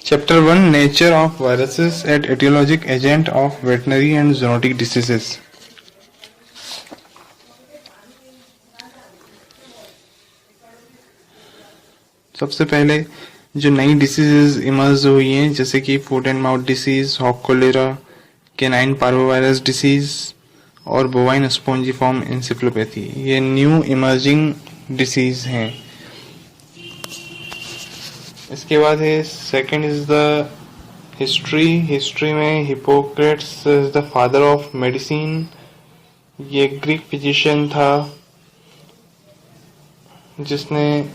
Chapter 1 Nature of Viruses and Etiologic Agent of Veterinary and Zoonotic Diseases. सबसे पहले जो नई डिसीजेज इमर्ज हुई हैं जैसे कि foot and mouth disease, hog cholera, canine parvovirus disease और बोवाइन स्पॉन्जिफॉर्म एन्सेफेलोपैथी, ये न्यू इमर्जिंग डिसीज हैं। इसके बाद है सेकंड इज द हिस्ट्री में Hippocrates is the father of medicine. ये ग्रीक फिजिशियन था जिसने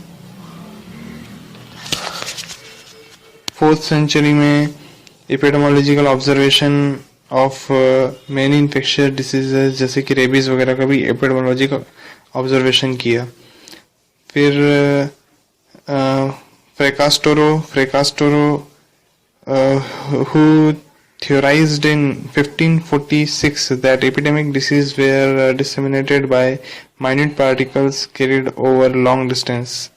4th सेंचुरी में epidemiological observation of many infectious diseases जैसे कि रेबीज वगैरह का भी एपिडेमोलॉजिकल ऑब्जर्वेशन किया। फिर Fracastoro, who theorized in 1546 that epidemic diseases were disseminated by minute particles carried over long distance.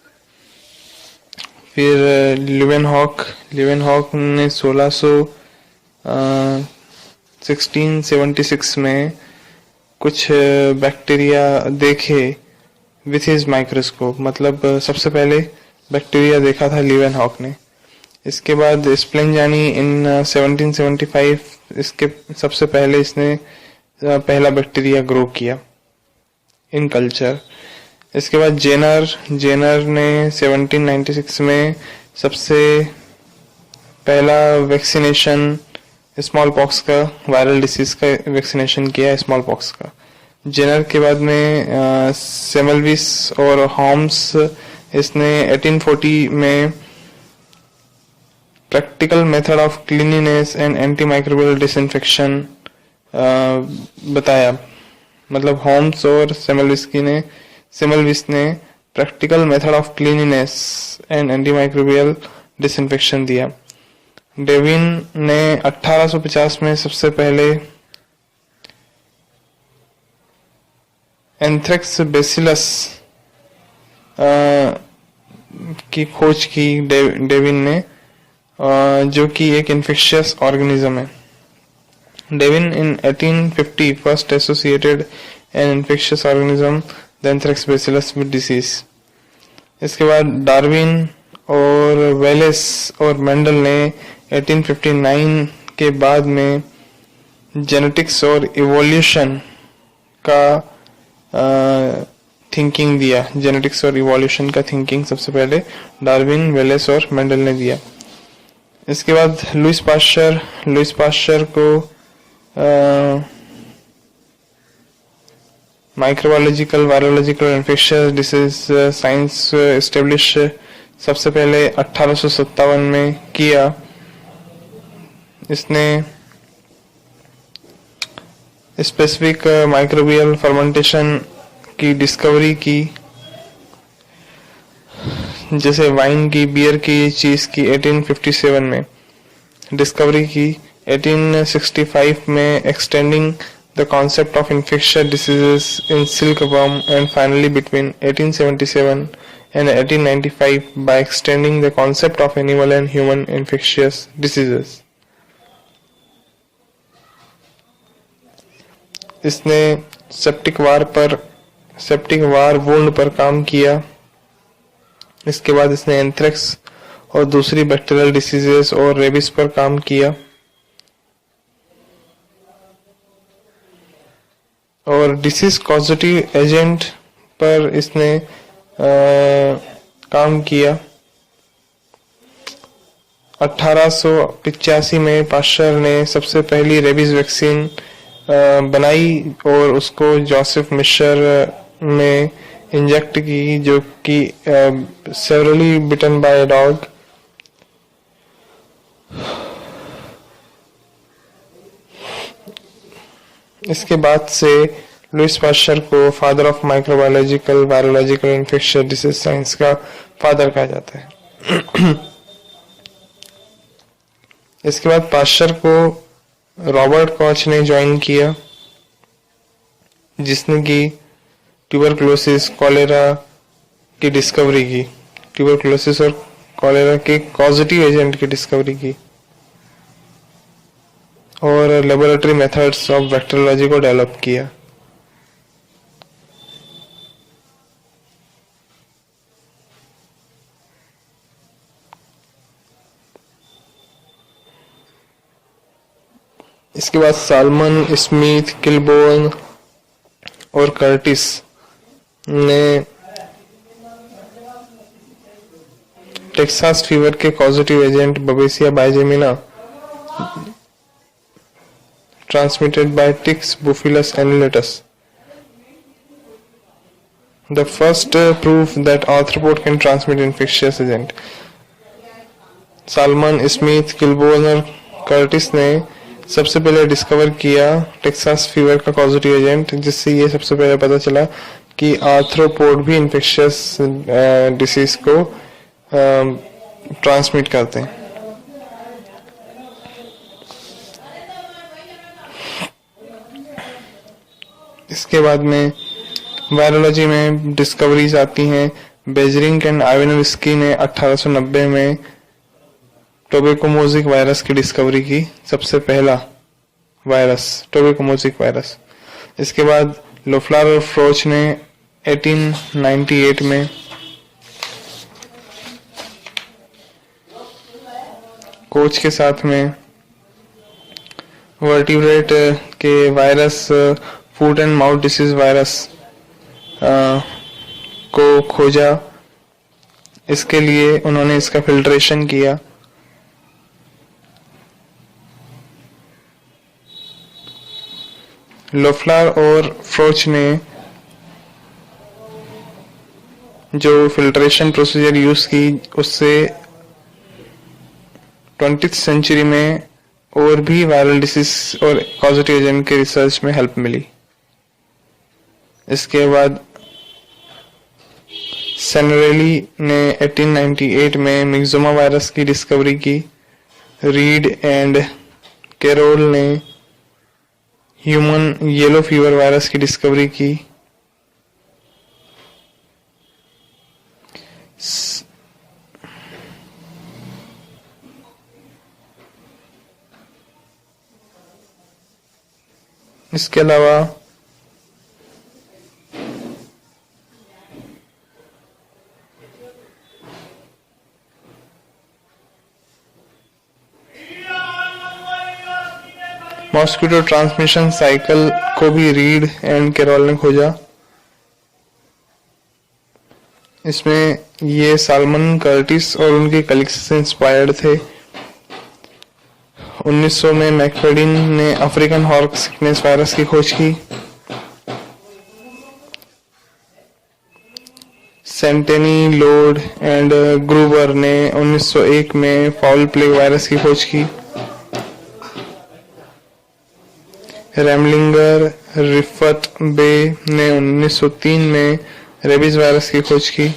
फिर लिवेनहॉक ने 1676 में कुछ बैक्टीरिया देखे विथ हिज माइक्रोस्कोप, मतलब सबसे पहले बैक्टीरिया देखा था लिवेनहॉक ने। इसके बाद स्प्लेंजानी इन 1775 इसके सबसे पहले इसने पहला बैक्टीरिया ग्रो किया इन कल्चर। इसके बाद जेनर ने 1796 में सबसे पहला वैक्सीनेशन स्मॉल पॉक्स का, वायरल डिसीज का वैक्सीनेशन किया स्मॉल पॉक्स का। जेनर के बाद में सेमलविस और हॉम्स इसने 1840 में practical method of cleanliness and antimicrobial disinfection बताया, मतलब होम्स और सेमलविस ने practical method of cleanliness and antimicrobial disinfection दिया। डेविन ने 1850 में सबसे पहले एंथ्रेक्स बेसिलस की खोज की डेविन ने, जो कि एक इन्फेक्शियस ऑर्गेनिज्म है। Davaine in 1850 first associated an infectious organism the anthrax bacillus with disease. इसके बाद डार्विन और वेलेस और मेंडल ने 1859 के बाद में जेनेटिक्स और इवोल्यूशन का थिंकिंग दिया। जेनेटिक्स और इवोल्यूशन का थिंकिंग सबसे पहले डार्विन, वेलेस और मेंडल ने दिया। इसके बाद लुइस पाश्चर को microbiological, virological, infectious disease science establish सबसे पहले 1857 में किया। इसने स्पेसिफिक माइक्रोबियल फर्मेंटेशन की डिस्कवरी की, जैसे वाइन की, बियर की, चीज की 1857 में डिस्कवरी की। 1865 में extending the concept of infectious diseases in silkworm and finally between 1877 and 1895 by extending the concept of animal and human infectious diseases. इसने सेप्टिक वार वुंड पर काम किया। इसके बाद इसने एंथ्रेक्स और दूसरी बैक्टीरियल डिसीजेस और रेबिस पर काम किया और डिसीज कॉजेटिव एजेंट पर इसने काम किया। 1885 में पाश्चर ने सबसे पहली रेबीज वैक्सीन बनाई और उसको जोसेफ मिशर में इंजेक्ट की, जो कि सेवरली बिटन बाय डॉग। इसके बाद से लुइस पाश्चर को father of microbiological, virological, infectious disease science का फादर कहा जाता है। इसके बाद पाश्चर को रॉबर्ट कॉच ने ज्वाइन किया, जिसने की ट्यूबरकुलोसिस, कॉलेरा की डिस्कवरी की। ट्यूबरकुलोसिस और कॉलेरा के कॉजेटिव एजेंट की डिस्कवरी की और लेबोरेटरी मेथड्स ऑफ बैक्टीरियोलॉजी को डेवलप किया। इसके बाद सालमन, स्मिथ, किलबोर्न और कर्टिस ने टेक्सास फीवर के causative agent Babesia bigemina transmitted by ticks Buphalus annulatus, the first proof that arthropod can transmit infectious agent। Salmon, Smith, Kilborne और Curtis ने सबसे पहले डिस्कवर किया टेक्सास फीवर का causative agent, जिससे ये सबसे पहले पता चला कि आर्थ्रोपोड भी इन्फेक्शियस डिसीज को ट्रांसमिट करते हैं। इसके बाद में वायरोलॉजी में डिस्कवरीज आती हैं। बेजरिंग एंड आइवानोव्स्की ने 1890 में टोबैकोमोजिक वायरस की डिस्कवरी की, सबसे पहला वायरस टोबैकोमोजिक वायरस। इसके बाद लोफ्लार और फ्रोच ने 1898 में कोच के साथ में वर्टिब्रेट के virus foot and mouth disease virus को खोजा। इसके लिए उन्होंने इसका फिल्ट्रेशन किया। लोफ्लार और फ्रोच ने जो फिल्ट्रेशन प्रोसीजर यूज की, उससे 20th सेंचुरी में और भी वायरल डिसीज और कॉजेटिव एजेंट के रिसर्च में हेल्प मिली। इसके बाद सेनरेली ने 1898 में मिक्सोमा वायरस की डिस्कवरी की। रीड एंड कैरोल ने ह्यूमन येलो फीवर वायरस की डिस्कवरी की। इसके अलावा मॉस्किटो ट्रांसमिशन साइकिल को भी रीड एंड कैरोल ने खोजा। इसमें ये सालमन, कर्टिस और उनके कलीग्स से इंस्पायर्ड थे। 1900 में मैकफेडिन ने अफ्रीकन हॉर्क सिकनेस वायरस की खोज की। सेंटेनी, लोड एंड ग्रूबर ने 1901 में फाउल प्लेग वायरस की खोज की। रेमलिंगर, रिफत बे ने 1903 में रेबीज वायरस की खोज की।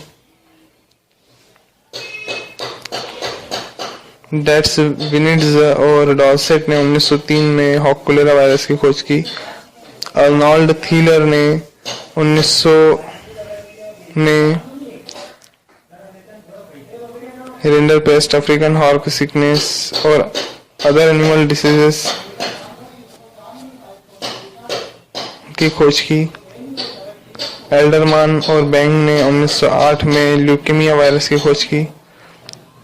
डेट्स, विनिड्स और डॉर्सेट ने 1903 में हॉक कोलेरा वायरस की खोज की। अर्नोल्ड थीलर ने 1900 में रिंडर पेस्ट, अफ्रीकन हॉर्क सिकनेस और अदर एनिमल डिसीजेस की खोज की। एल्डरमान और बैंग ने 1908 में ल्यूकेमिया वायरस की खोज की।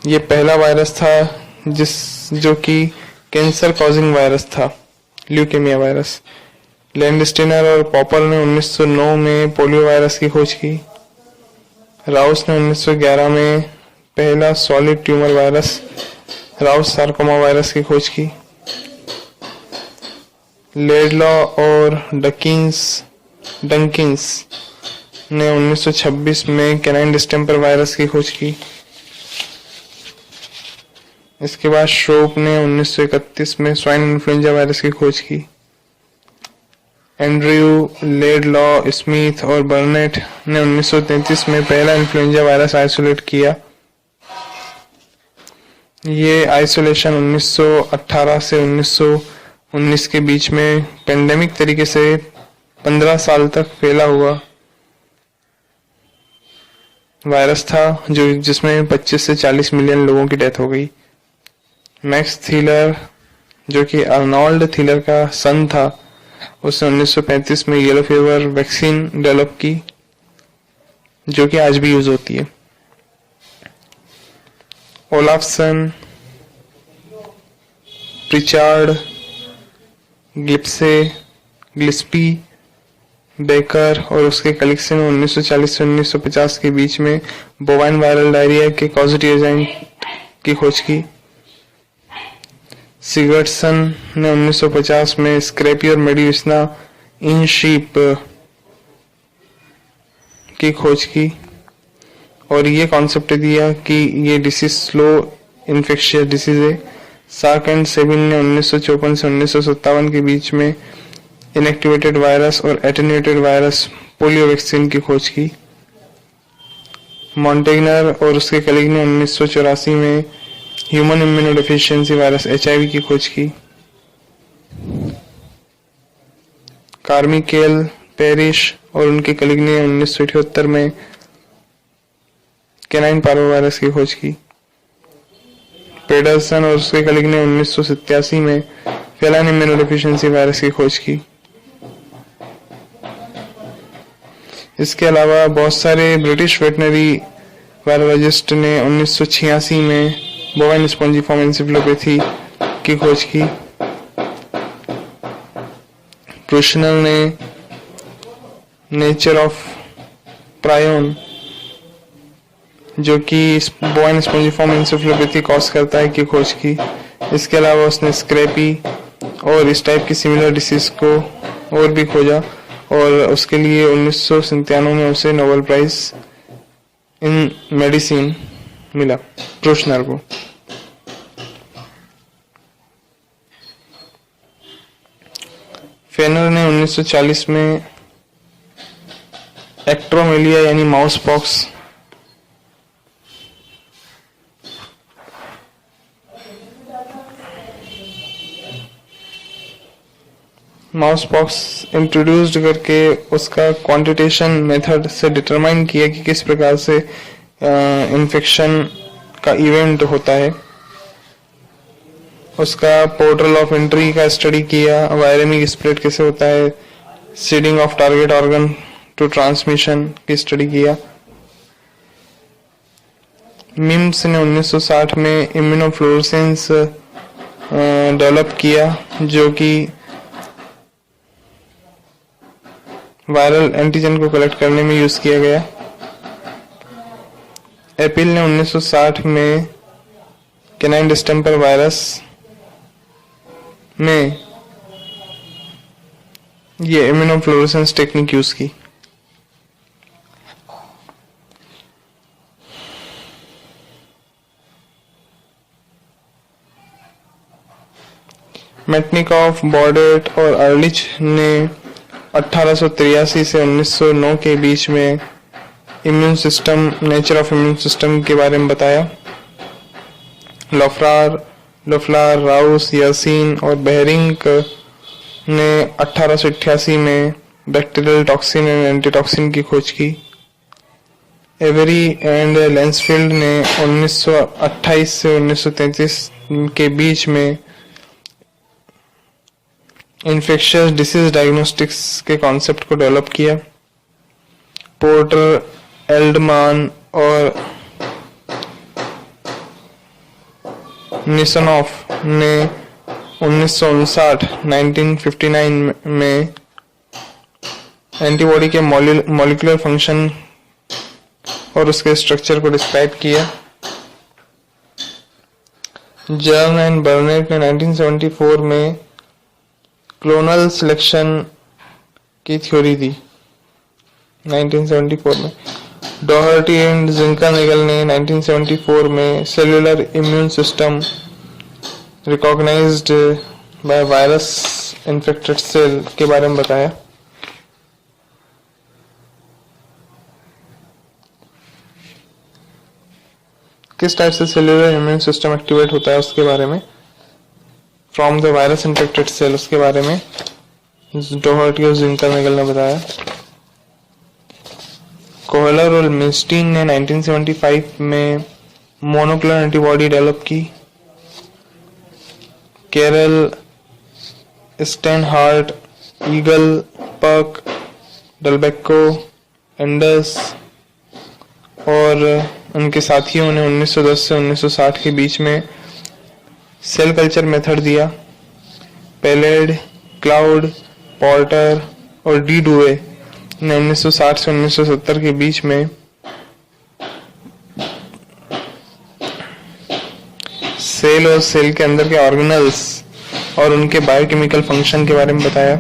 ये पहला वायरस था जो कि कैंसर कॉजिंग वायरस था, ल्यूकेमिया वायरस। लैंडस्टीनर और पॉपर ने 1909 में पोलियो वायरस की खोज की। राउस ने 1911 में पहला solid tumour virus, Rouse sarcoma virus की खोज की। लेडलॉ और डंकिंस ने 1926 में कैनाइन डिस्टेंपर वायरस की खोज की। इसके बाद श्रोप ने 1931 में स्वाइन इन्फ्लुएंजा वायरस की खोज की। एंड्रयू, लेडलॉ, स्मिथ और बर्नेट ने 1933 में पहला इन्फ्लुएंजा वायरस आइसोलेट किया। ये आइसोलेशन 1918 से 1919 के बीच में पेंडेमिक तरीके से 15 साल तक फैला हुआ। वायरस था जो जिसमें 25 से 40 मिलियन लोगों की डेथ हो गई। मैक्स थीलर जो कि अर्नोल्ड थीलर का सन था, उसने 1935 में येलो फीवर वैक्सीन डेवलप की जो कि आज भी यूज होती है। ओलाफसन, प्रिचार्ड, गिल्स्पी, बेकर और उसके कलीग्स ने 1940 से 1950 के बीच में बोवाइन वायरल डायरिया के कॉजेटिव एजेंट की खोज की। सिगर्टसन ने 1950 में स्क्रैपियर मेडिसिना इन शीप की खोज की और ये कॉन्सेप्ट दिया कि ये डिसीज स्लो इन्फेक्शियस डिसीज है। सार्क एंड सेबिन ने 1954 से 1957 के बीच में इनएक्टिवेटेड वायरस और एटेन्यूएटेड वायरस पोलियो वैक्सीन की खोज की। मॉन्टेगनर और उसके कलीग ने 1984 में ह्यूमन इम्यूनोडेफिशिएंसी वायरस HIV की खोज की। कार्मिकेल, पेरिश और उनके कलीग ने 1978 में कैनाइन पार्वो वायरस की खोज की। पेडरसन और उसके कलीग ने 1987 में फेलाइन इम्यूनोडेफिशिएंसी वायरस की खोज की। इसके अलावा बहुत सारे ब्रिटिश वेटनरी वायरोलॉजिस्ट ने 1986 में बोवाइन स्पॉन्जिफॉर्म एन्सेफेलोपैथी की खोज की। प्रूशनल ने नेचर ऑफ प्रायोन जो कि बोवाइन स्पॉन्जिफॉर्म एन्सेफेलोपैथी कॉज करता है की खोज की। इसके अलावा उसने स्क्रैपी और इस टाइप की सिमिलर डिसीज को और भी खोजा और उसके लिए 1997 में उसे नोबेल प्राइज इन मेडिसिन मिला प्रूशनर को। फेनर ने 1940 में एक्ट्रोमेलिया यानी माउस पॉक्स इंट्रोड्यूस्ड करके उसका क्वांटिटेशन मेथड से डिटरमाइन किया कि किस प्रकार से इन्फेक्शन का इवेंट होता है। उसका पोर्टल ऑफ एंट्री का स्टडी किया, वायरेमिक स्प्रेड कैसे होता है, seeding of target organ to transmission की स्टडी किया। मिम्स ने 1960 में इम्यूनोफ्लोरेसेंस डेवलप किया जो कि वायरल एंटीजन को कलेक्ट करने में यूज किया गया। एपिल ने 1960 में कैनाइन डिस्टेंपर वायरस में ये इम्यूनोफ्लोरेसेंस टेक्निक यूज की। मेटनिकॉफ, बॉर्डेट और अर्लिच ने 1883 से 1909 के बीच में immune system, nature of immune system के बारे में बताया। लोफ्लार, राउस, यासीन और बेहरिंग ने 1888 में बैक्टीरियल टॉक्सिन एंड एंटीटॉक्सिन की खोज की। एवरी एंड लेंसफील्ड ने 1928 से 1933 के बीच में इन्फेक्शियस डिसीज डायग्नोस्टिक्स के कॉन्सेप्ट को डेवलप किया। पोर्टर, एल्डमान और निसनॉफ ने 1959 में एंटीबॉडी के मॉलिक्यूलर फंक्शन और उसके स्ट्रक्चर को डिस्क्राइब किया। जर्न एंड बर्नेट ने 1974 में क्लोनल सिलेक्शन की थ्योरी दी। 1974 में डॉहर्टी एंड जिंकरनैगल ने 1974 में cellular immune system recognised by virus infected cell के बारे में बताया। किस टाइप से सेलुलर इम्यून सिस्टम एक्टिवेट होता है उसके बारे में, from the virus infected cell उसके बारे में डॉहर्टी और जिंकरनैगल ने बताया। कोहलर और मिल्स्टीन ने 1975 में मोनोक्लोनल एंटीबॉडी डेवलप की। कैरल, स्टेनहार्ट, ईगल, पर्क, डेलबेक्को, एंडर्स और उनके साथियों ने 1910 से 1960 के बीच में सेल कल्चर मेथड दिया। पेलेड, क्लाउड, पोर्टर और डी डुवे ने 1960 से 1970 के बीच में सेल और सेल के अंदर के ऑर्गेनल्स और उनके बायोकेमिकल फंक्शन के बारे में बताया।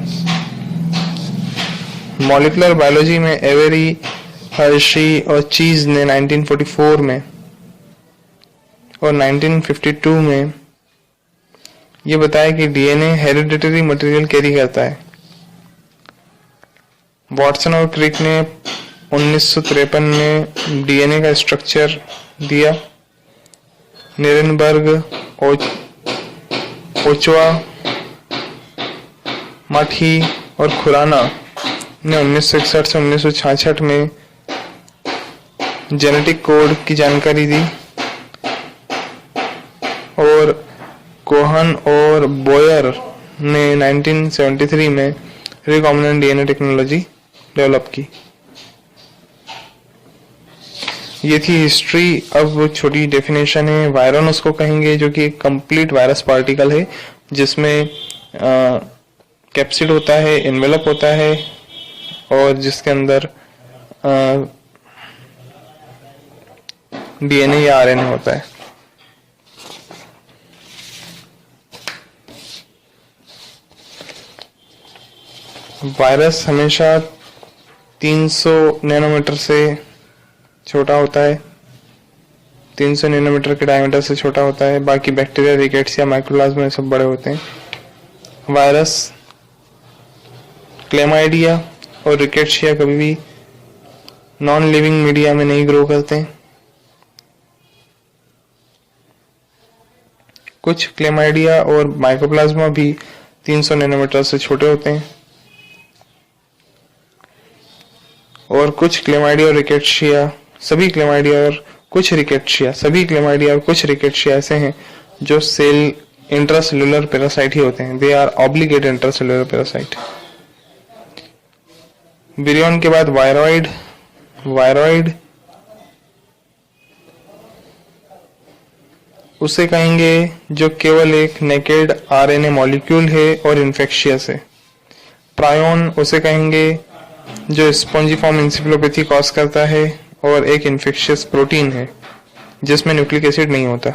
मॉलिक्यूलर बायोलॉजी में एवेरी, हर्शी और चीज ने 1944 में और 1952 में ये बताया कि डीएनए हेरिडिटरी मटेरियल कैरी करता है। वॉटसन और क्रिक ने 1953 में डीएनए का स्ट्रक्चर दिया। निरेनबर्ग, ओचवा, माठी और खुराना ने 1961 से 1966 में जेनेटिक कोड की जानकारी दी और कोहन और बोयर ने 1973 में रिकॉम्बिनेंट डीएनए टेक्नोलॉजी डेवलप की। ये थी हिस्ट्री। अब छोटी डेफिनेशन है। वायरन उसको कहेंगे जो कि एक कंप्लीट वायरस पार्टिकल है जिसमें कैप्सिड होता है, एनवेलप होता है और जिसके अंदर डीएनए या आरएनए होता है। वायरस हमेशा 300 नैनोमीटर से छोटा होता है, 300 नैनोमीटर के डायमीटर से छोटा होता है। बाकी बैक्टीरिया, रिकेट्स या माइक्रोप्लाज्मा सब बड़े होते हैं। वायरस, क्लेमाइडिया और रिकेट्सिया कभी भी नॉन लिविंग मीडिया में नहीं ग्रो करते हैं। कुछ क्लेमाइडिया और माइक्रोप्लाज्मा भी 300 नैनोमीटर से छोटे होते हैं और कुछ क्लेमाइडिया और रिकेट्सिया, सभी क्लेमाइडिया और कुछ रिकेट्सिया ऐसे हैं जो सेल इंट्रासेल्युलर पैरासाइट ही होते हैं। They are obligate intracellular parasite. Virion के बाद वायरॉइड उसे कहेंगे जो केवल एक नेकेड आरएनए मॉलिक्यूल है और इन्फेक्शियस है। प्रायोन उसे कहेंगे जो स्पॉन्जिफॉर्म इंसेफेलोपैथी कॉज करता है और एक इन्फेक्शियस प्रोटीन है जिसमें न्यूक्लिक एसिड नहीं होता।